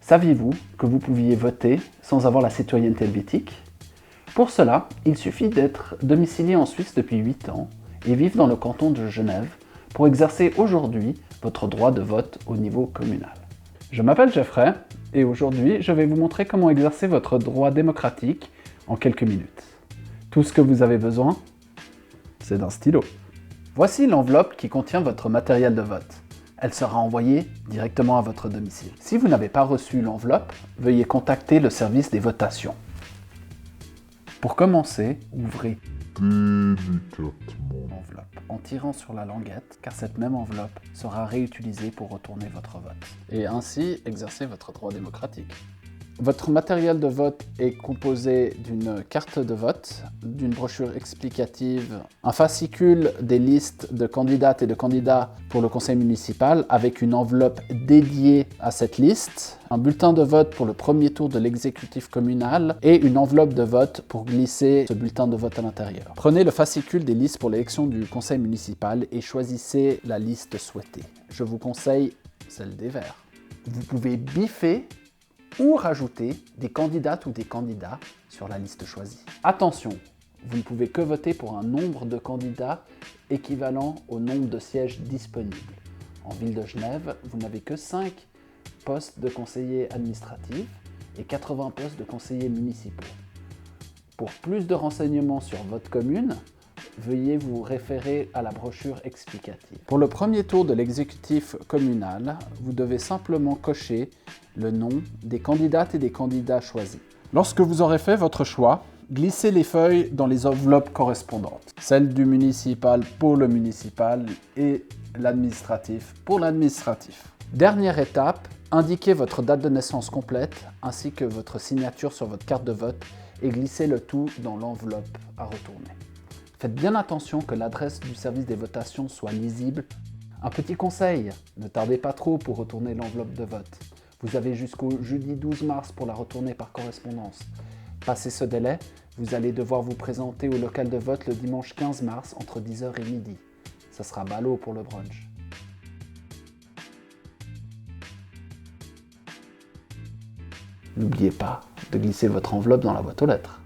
Saviez-vous que vous pouviez voter sans avoir la citoyenneté helvétique? Pour cela, il suffit d'être domicilié en Suisse depuis 8 ans et vivre dans le canton de Genève pour exercer aujourd'hui votre droit de vote au niveau communal. Je m'appelle Geoffrey et aujourd'hui je vais vous montrer comment exercer votre droit démocratique en quelques minutes. Tout ce que vous avez besoin, c'est d'un stylo. Voici l'enveloppe qui contient votre matériel de vote. Elle sera envoyée directement à votre domicile. Si vous n'avez pas reçu l'enveloppe, veuillez contacter le service des votations. Pour commencer, ouvrez délicatement l'enveloppe en tirant sur la languette, car cette même enveloppe sera réutilisée pour retourner votre vote. Et ainsi exercer votre droit démocratique. Votre matériel de vote est composé d'une carte de vote, d'une brochure explicative, un fascicule des listes de candidates et de candidats pour le conseil municipal avec une enveloppe dédiée à cette liste, un bulletin de vote pour le premier tour de l'exécutif communal et une enveloppe de vote pour glisser ce bulletin de vote à l'intérieur. Prenez le fascicule des listes pour l'élection du conseil municipal et choisissez la liste souhaitée. Je vous conseille celle des verts. Vous pouvez biffer ou rajouter des candidates ou des candidats sur la liste choisie. Attention, vous ne pouvez que voter pour un nombre de candidats équivalent au nombre de sièges disponibles. En ville de Genève, vous n'avez que 5 postes de conseillers administratifs et 80 postes de conseillers municipaux. Pour plus de renseignements sur votre commune, veuillez vous référer à la brochure explicative. Pour le premier tour de l'exécutif communal, vous devez simplement cocher le nom des candidates et des candidats choisis. Lorsque vous aurez fait votre choix, glissez les feuilles dans les enveloppes correspondantes. Celle du municipal pour le municipal et l'administratif pour l'administratif. Dernière étape, indiquez votre date de naissance complète ainsi que votre signature sur votre carte de vote et glissez le tout dans l'enveloppe à retourner. Faites bien attention que l'adresse du service des votations soit lisible. Un petit conseil, ne tardez pas trop pour retourner l'enveloppe de vote. Vous avez jusqu'au jeudi 12 mars pour la retourner par correspondance. Passé ce délai, vous allez devoir vous présenter au local de vote le dimanche 15 mars entre 10h et midi. Ça sera ballot pour le brunch. N'oubliez pas de glisser votre enveloppe dans la boîte aux lettres.